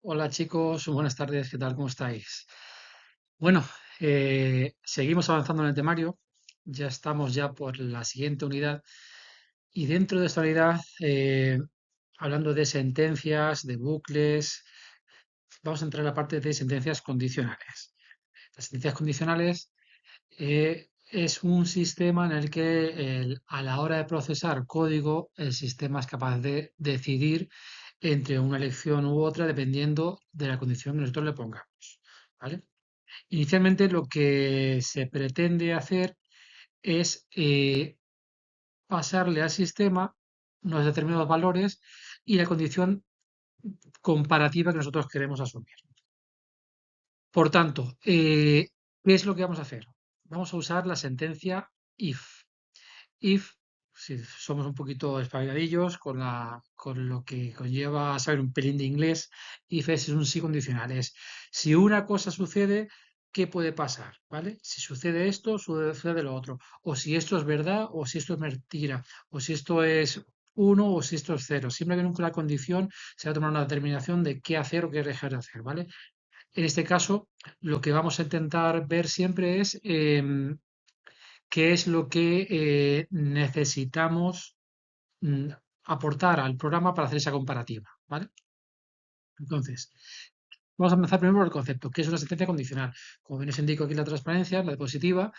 Hola chicos, buenas tardes, ¿qué tal? ¿Cómo estáis? Bueno, seguimos avanzando en el temario, ya estamos ya por la siguiente unidad y dentro de esta unidad, hablando de sentencias, de bucles, vamos a entrar en la parte de sentencias condicionales. Las sentencias condicionales es un sistema en el que a la hora de procesar código, el sistema es capaz de decidir entre una elección u otra dependiendo de la condición que nosotros le pongamos. ¿Vale? Inicialmente lo que se pretende hacer es pasarle al sistema unos determinados valores y la condición comparativa que nosotros queremos asumir. Por tanto, ¿qué es lo que vamos a hacer? Vamos a usar la sentencia if. If, si somos un poquito espabiladillos con lo que conlleva saber un pelín de inglés, if es un sí condicional. Es si una cosa sucede, ¿qué puede pasar? ¿Vale? Si sucede esto, sucede lo otro. O si esto es verdad, o si esto es mentira. O si esto es uno, o si esto es cero. Siempre que nunca la condición se va a tomar una determinación de qué hacer o qué dejar de hacer, ¿vale? En este caso, lo que vamos a intentar ver siempre es qué es lo que necesitamos mm, aportar al programa para hacer esa comparativa, ¿vale? Entonces, vamos a empezar primero por el concepto, que es una sentencia condicional. Como bien os indico aquí la transparencia, la diapositiva,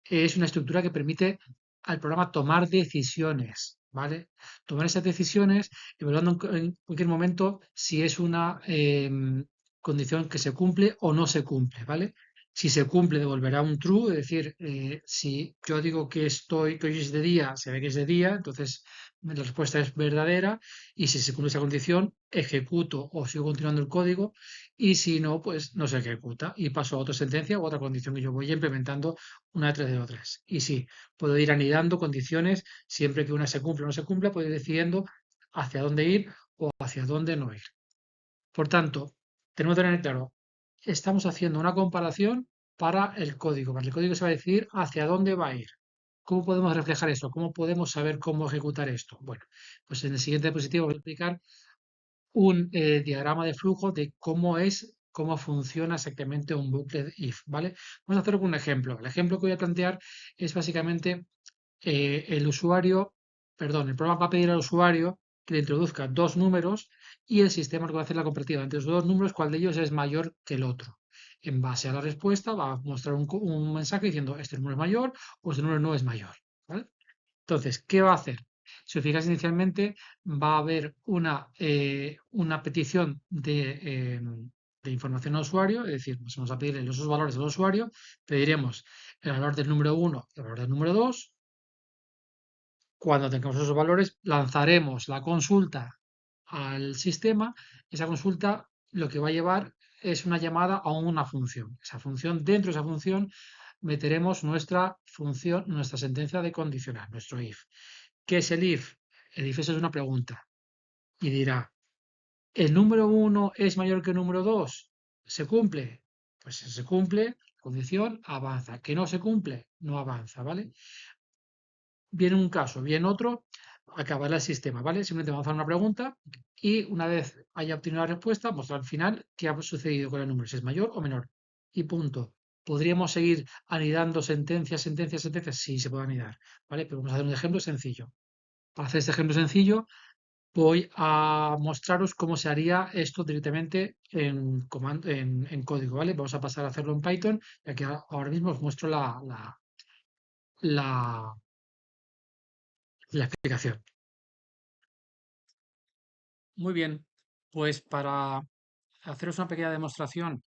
es una estructura que permite al programa tomar decisiones, ¿vale? Tomar esas decisiones evaluando en cualquier momento si es una condición que se cumple o no se cumple, ¿vale? Si se cumple, devolverá un true, es decir, si yo digo que hoy es de día, se ve que es de día, entonces la respuesta es verdadera, y si se cumple esa condición, ejecuto o sigo continuando el código, y si no, pues no se ejecuta y paso a otra sentencia u otra condición que yo voy implementando una detrás de otras. Y sí, puedo ir anidando condiciones, siempre que una se cumpla o no se cumpla, puedo ir decidiendo hacia dónde ir o hacia dónde no ir. Por tanto, tenemos que tener claro, estamos haciendo una comparación para el código. Para el código se va a decidir hacia dónde va a ir. ¿Cómo podemos reflejar esto? ¿Cómo podemos saber cómo ejecutar esto? Bueno, pues en el siguiente diapositivo voy a explicar un diagrama de flujo de cómo funciona exactamente un bucle de if, ¿vale? Vamos a hacerlo con un ejemplo. El ejemplo que voy a plantear es básicamente el usuario, perdón, el programa va a pedir al usuario que le introduzca dos números y el sistema lo que va a hacer la comparativa entre esos dos números, cuál de ellos es mayor que el otro. En base a la respuesta va a mostrar un mensaje diciendo este número es mayor o este número no es mayor. ¿Vale? Entonces, ¿qué va a hacer? Si os fijáis inicialmente, va a haber una petición de información al usuario, es decir, pues vamos a pedirle esos valores al usuario, pediremos el valor del número uno y el valor del número 2. Cuando tengamos esos valores, lanzaremos la consulta al sistema. Esa consulta lo que va a llevar es una llamada a una función. Esa función, dentro de esa función, meteremos nuestra función, nuestra sentencia de condicional, nuestro if. ¿Qué es el if? El if es una pregunta y dirá, ¿el número uno es mayor que el número 2? ¿Se cumple? Pues si se cumple, condición avanza. Que no se cumple, no avanza, ¿vale? Bien un caso, bien otro, acabará el sistema, ¿vale? Simplemente vamos a hacer una pregunta y una vez haya obtenido la respuesta, mostrar al final qué ha sucedido con el número, si es mayor o menor. Y punto. ¿Podríamos seguir anidando sentencias, sentencias, sentencias? Sí, se puede anidar, ¿vale? Pero vamos a hacer un ejemplo sencillo. Para hacer este ejemplo sencillo, voy a mostraros cómo se haría esto directamente en código, ¿vale? Vamos a pasar a hacerlo en Python, ya que ahora mismo os muestro la la explicación. Muy bien, pues para haceros una pequeña demostración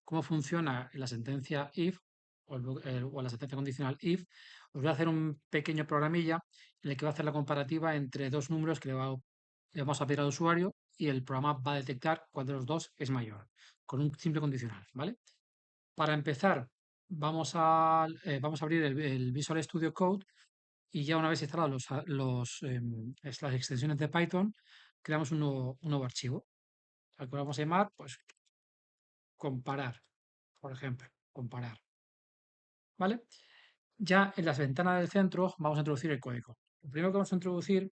cómo funciona la sentencia if o la sentencia condicional if, os voy a hacer un pequeño programilla en el que va a hacer la comparativa entre dos números que le vamos a pedir al usuario y el programa va a detectar cuál de los dos es mayor, con un simple condicional, ¿vale? Para empezar, vamos a abrir el Visual Studio Code y ya una vez instalados las extensiones de Python, creamos un nuevo archivo al que vamos a llamar, pues, comparar, por ejemplo, comparar, ¿vale? Ya en las ventanas del centro vamos a introducir el código. Lo primero que vamos a introducir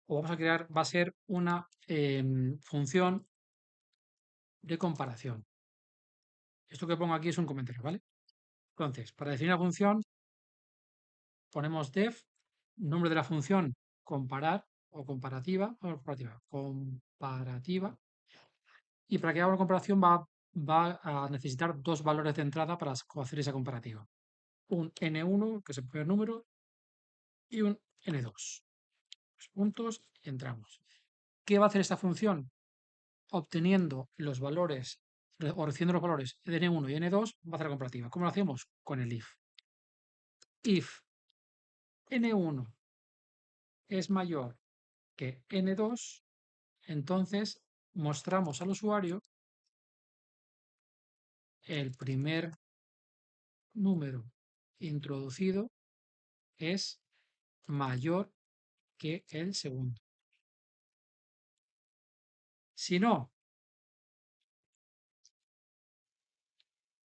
o vamos a crear va a ser una función de comparación. Esto que pongo aquí es un comentario, ¿vale? Entonces, para definir la función, ponemos def, nombre de la función, comparar o comparativa. Y para que haga una comparación va a necesitar dos valores de entrada para hacer esa comparativa. Un n1, que es el primer número, y un n2. Los puntos y entramos. ¿Qué va a hacer esta función? Obteniendo los valores o recibiendo los valores de n1 y n2, va a hacer la comparativa. ¿Cómo lo hacemos? Con el if. If n1 es mayor que n2, entonces mostramos al usuario el primer número introducido es mayor que el segundo. Si no,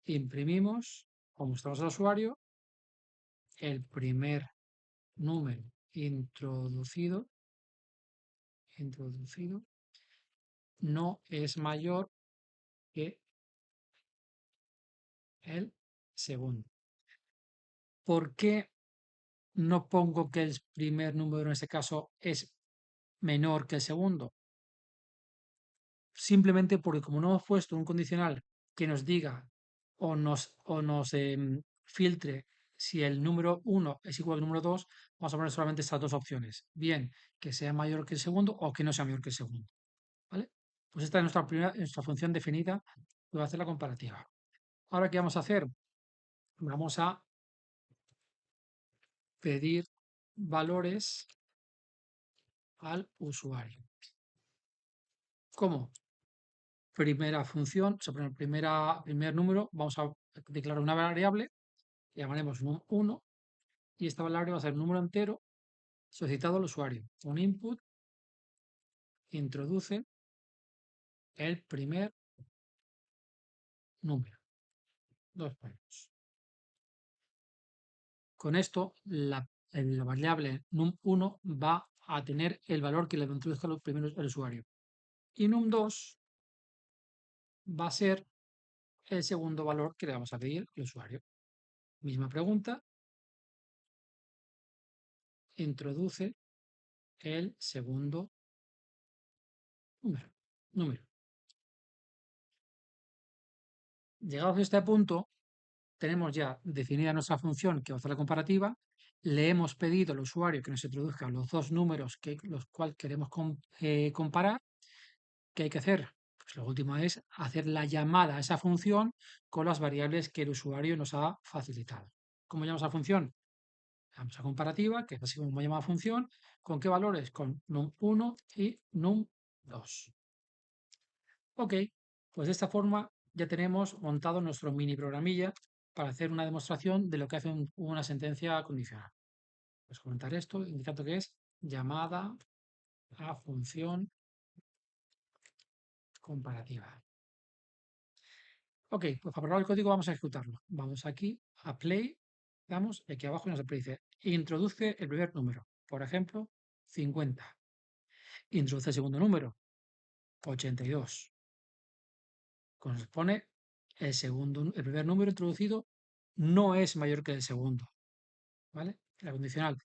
imprimimos o mostramos al usuario el primer número introducido no es mayor que el segundo. ¿Por qué no pongo que el primer número en este caso es menor que el segundo? Simplemente porque como no hemos puesto un condicional que nos diga o nos filtre si el número 1 es igual al número 2, vamos a poner solamente estas dos opciones. Bien, que sea mayor que el segundo o que no sea mayor que el segundo. ¿Vale? Pues esta es nuestra función definida que va a hacer la comparativa. Ahora, ¿qué vamos a hacer? Vamos a pedir valores al usuario. ¿Cómo? Primera función, o sea, primer número, vamos a declarar una variable, llamaremos num1 y esta variable va a ser un número entero solicitado al usuario. Un input introduce el primer número. Dos puntos. Con esto, la variable num1 va a tener el valor que le introduzca el usuario. Y num2 va a ser el segundo valor que le vamos a pedir al usuario. Misma pregunta. Introduce el segundo número. Llegados a este punto, tenemos ya definida nuestra función que va a hacer la comparativa. Le hemos pedido al usuario que nos introduzca los dos números los cuales queremos comparar. ¿Qué hay que hacer? Pues lo último es hacer la llamada a esa función con las variables que el usuario nos ha facilitado. ¿Cómo llamamos a la función? Llamamos a comparativa, que es así como llama la función. ¿Con qué valores? Con num1 y num2. Ok, pues de esta forma ya tenemos montado nuestro mini programilla para hacer una demostración de lo que hace una sentencia condicional. Pues comentar esto, indicando que es llamada a función comparativa. Ok, pues para probar el código vamos a ejecutarlo. Vamos aquí a play, damos, y aquí abajo nos dice, introduce el primer número, por ejemplo, 50. Introduce el segundo número, 82. Cuando se pone el primer número introducido no es mayor que el segundo. ¿Vale? La condicional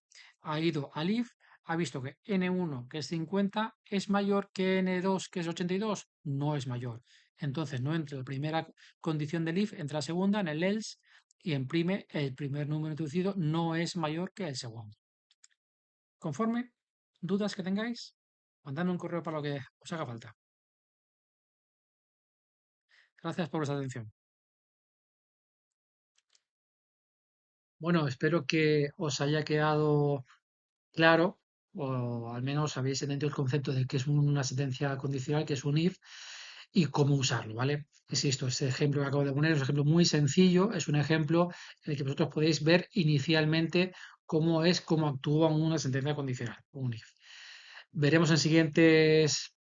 ha ido al if, ha visto que n1, que es 50, es mayor que n2, que es 82, no es mayor. Entonces no entra la primera condición del if, entra la segunda en el else y imprime el primer número introducido no es mayor que el segundo. ¿Conforme? ¿Dudas que tengáis? Mandadme un correo para lo que os haga falta. Gracias por vuestra atención. Bueno, espero que os haya quedado claro, o al menos habéis entendido el concepto de qué es una sentencia condicional, que es un if, y cómo usarlo, ¿vale? Insisto, este ejemplo que acabo de poner es un ejemplo muy sencillo, es un ejemplo en el que vosotros podéis ver inicialmente cómo actúa una sentencia condicional, un if. Veremos en siguientes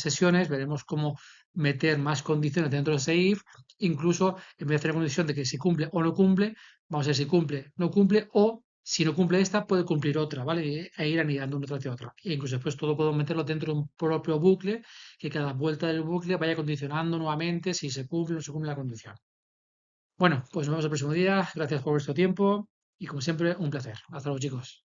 sesiones, veremos cómo meter más condiciones dentro de ese if, incluso en vez de hacer la condición de que si cumple o no cumple, vamos a ver si cumple, no cumple, o Si no cumple esta, puede cumplir otra, ¿vale? E ir anidando una tras de otra. E incluso después todo puedo meterlo dentro de un propio bucle, que cada vuelta del bucle vaya condicionando nuevamente si se cumple o no se cumple la condición. Bueno, pues nos vemos el próximo día. Gracias por vuestro tiempo y como siempre, un placer. Hasta luego, chicos.